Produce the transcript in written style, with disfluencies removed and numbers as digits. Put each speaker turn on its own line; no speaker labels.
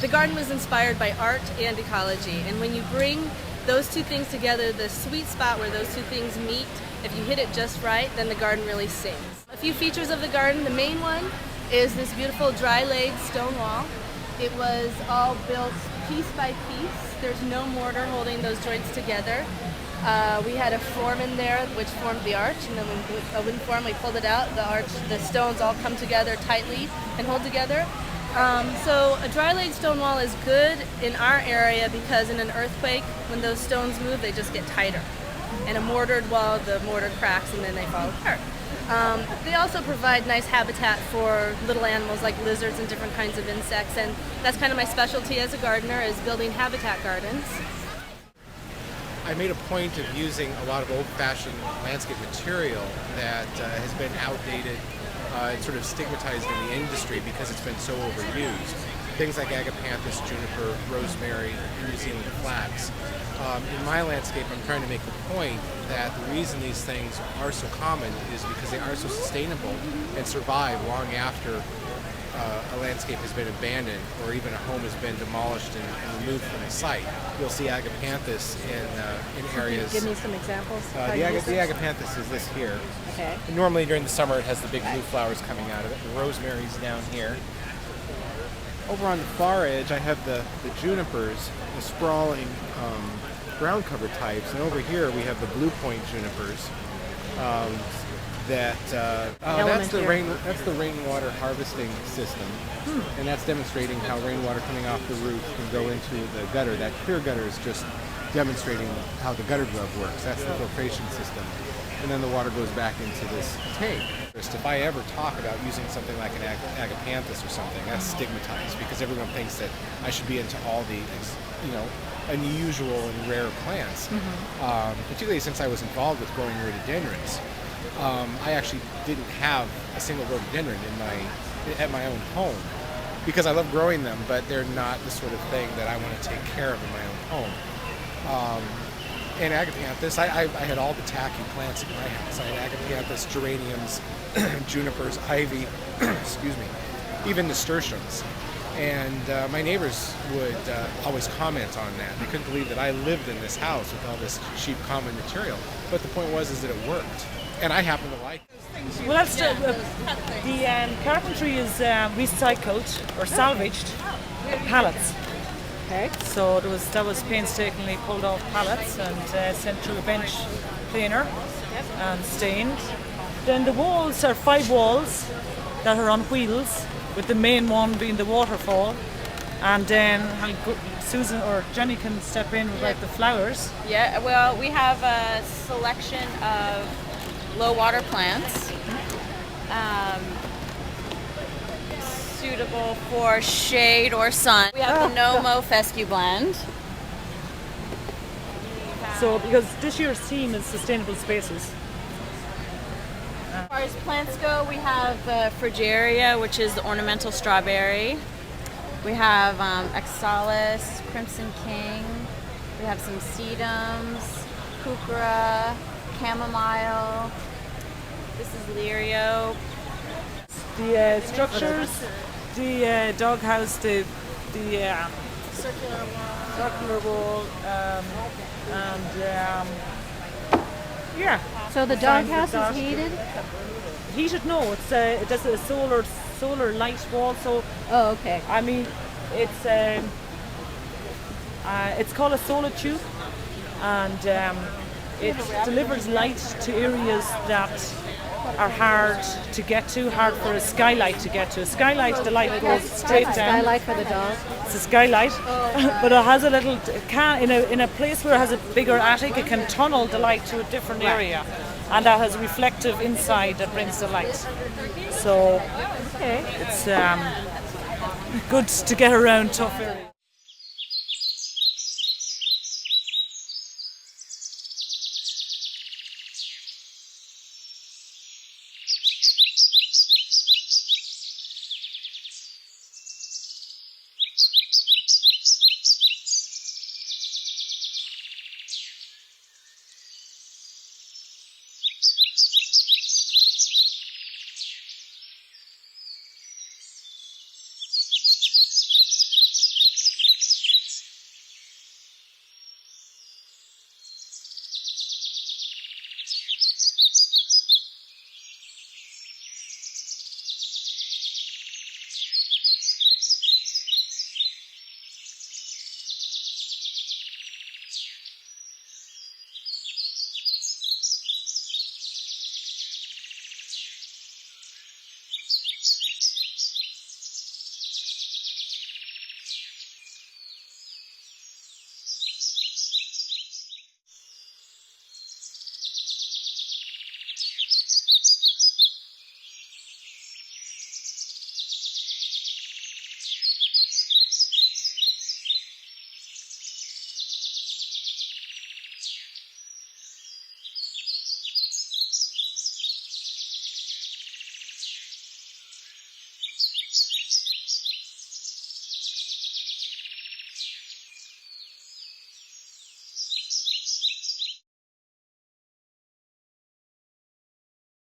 The garden was inspired by art and ecology, and when you bring those two things together, the sweet spot where those two things meet, if you hit it just right, then the garden really sings. A few features of the garden. The main one is this beautiful dry-laid stone wall. It was all built piece by piece. There's no mortar holding those joints together. We had a form in there which formed the arch, and then with a wooden form we pulled it out. The stones all come together tightly and hold together. So a dry-laid stone wall is good in our area because in an earthquake, when those stones move, they just get tighter. And a mortared wall, the mortar cracks and then they fall apart. They also provide nice habitat for little animals like lizards and different kinds of insects, and that's kind of my specialty as a gardener, is building habitat gardens.
I made a point of using a lot of old-fashioned landscape material that has been outdated and sort of stigmatized in the industry because it's been so overused. Things like agapanthus, juniper, rosemary, New Zealand flax. In my landscape, I'm trying to make the point that the reason these things are so common is because they are so sustainable and survive long after a landscape has been abandoned or even a home has been demolished and removed from the site. You'll see agapanthus in areas.
Give me some examples.
The agapanthus is this here.
Okay.
And normally during the summer it has the big blue flowers coming out of it. The rosemary's down here. Over on the far edge I have the junipers, the sprawling ground cover types, and over here we have the blue point junipers. That's the rainwater harvesting system, and that's demonstrating how rainwater coming off the roof can go into the gutter. That clear gutter is just demonstrating how the gutter glove works. That's the filtration system, and then the water goes back into this tank. If I ever talk about using something like an agapanthus or something, that's stigmatized because everyone thinks that I should be into all the, unusual and rare plants. Particularly since I was involved with growing rhododendrons. I actually didn't have a single rhododendron at my own home because I love growing them, but they're not the sort of thing that I want to take care of in my own home. And agapanthus, I had all the tacky plants in my house. I had agapanthus, geraniums, junipers, ivy, excuse me, even nasturtiums. And my neighbors would always comment on that. They couldn't believe that I lived in this house with all this cheap common material. But the point was that it worked. And I happen to like it.
Well, the carpentry is recycled or salvaged pallets.
Okay.
So that was painstakingly pulled off pallets and sent through a bench cleaner and stained. Then the walls are 5 walls that are on wheels, with the main one being the waterfall. And then Susan or Jenny can step in with like the flowers.
Yeah, well, we have a selection of low water plants suitable for shade or sun. We have the No-Mow Fescue blend.
So because this year's theme is sustainable spaces.
As far as plants go, we have the Frigeria, which is the ornamental strawberry. We have Oxalis, Crimson King. We have some sedums, Kukra, chamomile. This is Lirio.
The structures, the doghouse, the circular wall, and yeah.
So the doghouse is heated?
Heated? No, it does a solar light wall. So
okay.
I mean, it's called a solar tube, and it delivers light to areas that are hard to get to, hard for a skylight to get to. A skylight, the light goes straight down.
Skylight for the dog?
It's a skylight, but it has a little, in a place where it has a bigger attic, it can tunnel the light to a different area, and that has a reflective inside that brings the light. So it's good to get around tough areas.